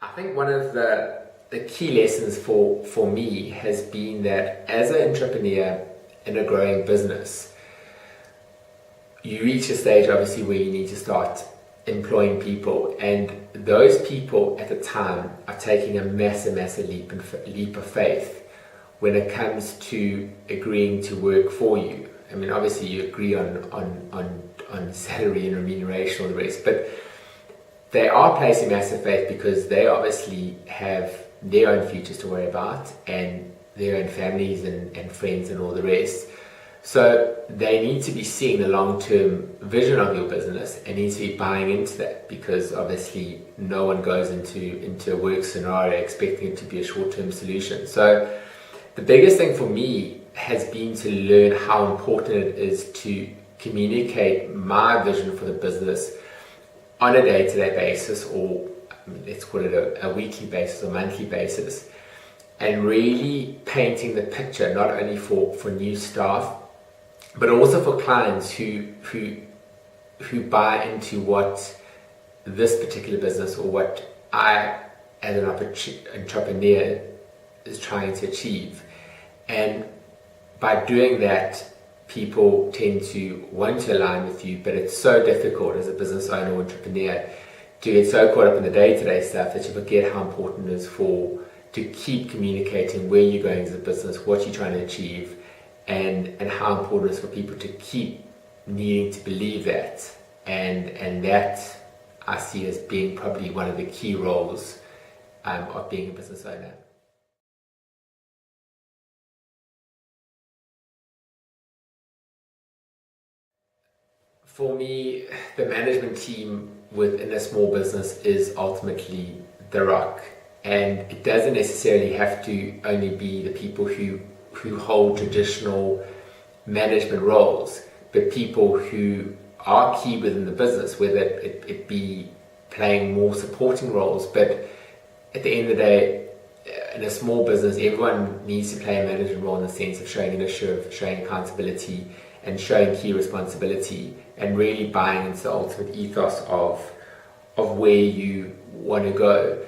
I think one of the key lessons for me has been that as an entrepreneur in a growing business, you reach a stage obviously where you need to start employing people, and those people at the time are taking a massive leap of faith when it comes to agreeing to work for you. I mean, obviously you agree on salary and remuneration and all the rest, but they are placing massive faith because they obviously have their own futures to worry about and their own families and friends and all the rest. So they need to be seeing the long-term vision of your business and need to be buying into that, because obviously no one goes into a work scenario expecting it to be a short-term solution. So the biggest thing for me has been to learn how important it is to communicate my vision for the business on a day-to-day basis, or let's call it a weekly basis or monthly basis, and really painting the picture not only for new staff but also for clients who buy into what this particular business or what I as an entrepreneur is trying to achieve. And by doing that, people tend to want to align with you, but it's so difficult as a business owner or entrepreneur to get so caught up in the day-to-day stuff that you forget how important it is to keep communicating where you're going as a business, what you're trying to achieve, and how important it is for people to keep needing to believe that. And that I see as being probably one of the key roles of being a business owner. For me, the management team within a small business is ultimately the rock, and it doesn't necessarily have to only be the people who hold traditional management roles, but people who are key within the business, whether it be playing more supporting roles. But at the end of the day, in a small business, everyone needs to play a management role in the sense of showing initiative, showing accountability, and showing key responsibility, and really buying into the ultimate ethos of where you want to go.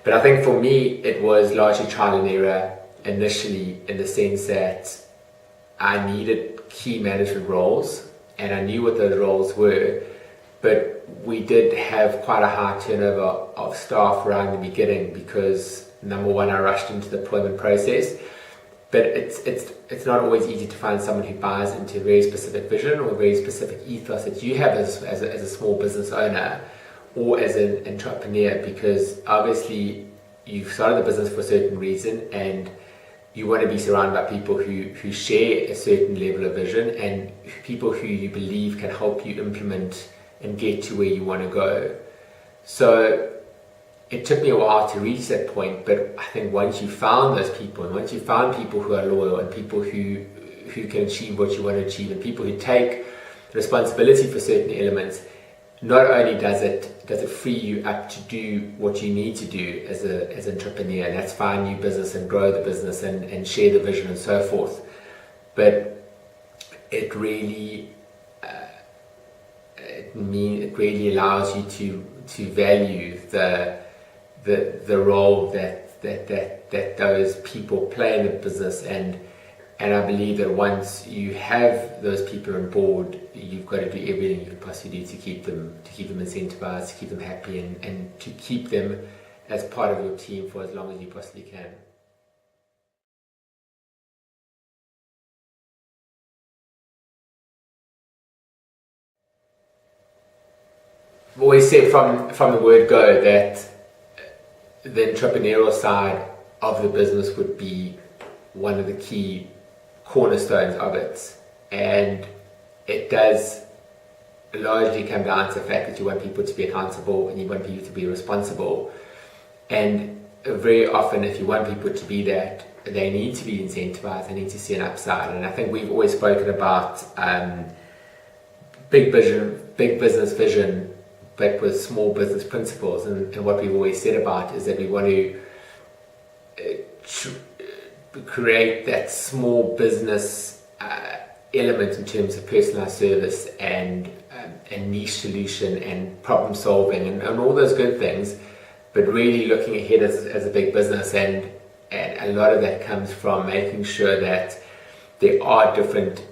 But I think for me, it was largely trial and error initially, in the sense that I needed key management roles and I knew what those roles were, but we did have quite a high turnover of staff around the beginning because, number one, I rushed into the deployment process. But it's not always easy to find someone who buys into a very specific vision or a very specific ethos that you have as a small business owner or as an entrepreneur, because obviously you've started the business for a certain reason and you want to be surrounded by people who share a certain level of vision and people who you believe can help you implement and get to where you want to go. So it took me a while to reach that point, but I think once you found those people, and once you found people who are loyal and people who can achieve what you want to achieve and people who take responsibility for certain elements, not only does it free you up to do what you need to do as an entrepreneur, and that's find new business and grow the business and share the vision and so forth, but it really allows you to value the role that those people play in the business, and I believe that once you have those people on board, you've got to do everything you can possibly do to keep them incentivized, to keep them happy, and to keep them as part of your team for as long as you possibly can. I've always said from the word go that the entrepreneurial side of the business would be one of the key cornerstones of it, and it does largely come down to the fact that you want people to be accountable and you want people to be responsible, and very often if you want people to be that, they need to be incentivized, they need to see an upside. And I think we've always spoken about big business vision, but with small business principles, and what we've always said about is that we want to create that small business element in terms of personalized service and niche solution and problem solving and all those good things, but really looking ahead as a big business, and a lot of that comes from making sure that there are different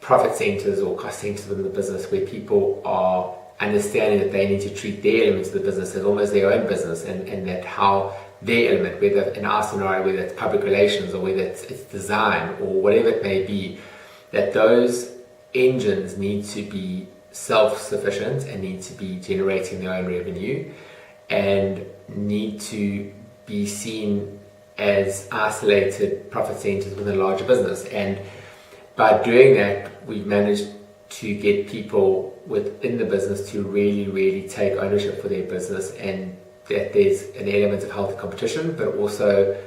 profit centers or cost centers within the business where people are understanding that they need to treat their elements of the business as almost their own business, and that how their element, whether in our scenario, whether it's public relations or whether it's design or whatever it may be, that those engines need to be self-sufficient and need to be generating their own revenue and need to be seen as isolated profit centers within a larger business. And by doing that, we've managed to get people within the business to really take ownership for their business, and that there's an element of healthy competition, but also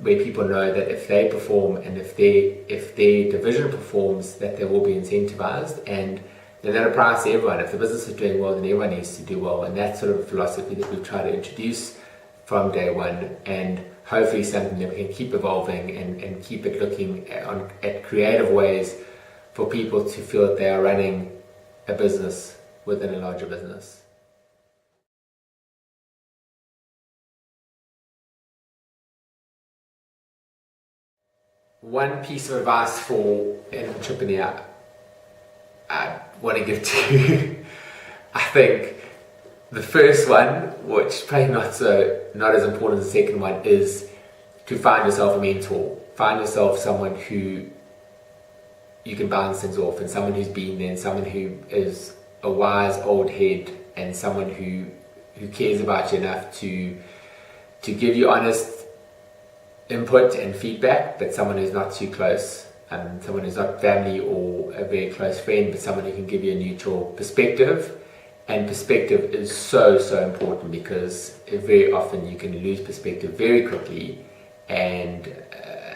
where people know that if they perform and if their division performs, that they will be incentivized, and then that applies to everyone. If the business is doing well, then everyone needs to do well, and that's sort of philosophy that we've tried to introduce from day one, and hopefully something that we can keep evolving and keep it looking at creative ways for people to feel that they are running a business within a larger business. One piece of advice for an entrepreneur I want to give to you, I think the first one, which is probably not as important as the second one, is to find yourself a mentor. Find yourself someone who you can bounce things off, and someone who's been there, and someone who is a wise old head, and someone who cares about you enough to give you honest input and feedback, but someone who's not too close, someone who's not family or a very close friend, but someone who can give you a neutral perspective. And perspective is so important, because very often you can lose perspective very quickly, and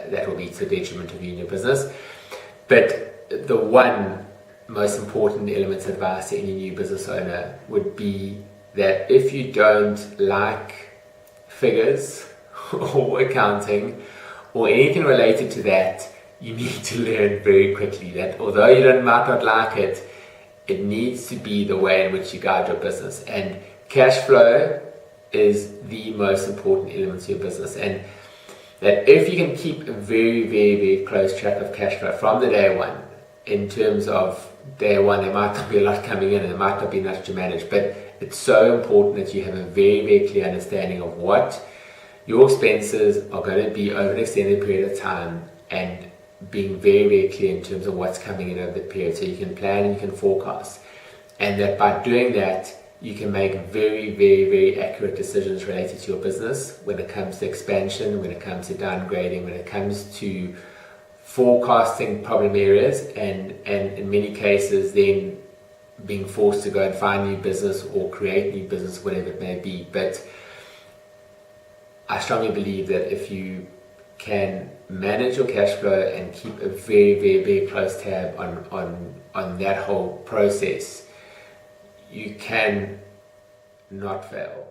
that will be to the detriment of you and your business. But the one most important element of advice to any new business owner would be that if you don't like figures or accounting or anything related to that, you need to learn very quickly that although you might not like it, it needs to be the way in which you guide your business. And cash flow is the most important element to your business, and that if you can keep a very close track of cash flow from the day one, in terms of day one there might not be a lot coming in and there might not be much to manage, but it's so important that you have a very clear understanding of what your expenses are going to be over an extended period of time, and being very clear in terms of what's coming in over the period, so you can plan and you can forecast, and that by doing that you can make very accurate decisions related to your business when it comes to expansion, when it comes to downgrading, when it comes to forecasting problem areas, and in many cases then being forced to go and find new business or create new business, whatever it may be. But I strongly believe that if you can manage your cash flow and keep a very close tab on that whole process, you can not fail.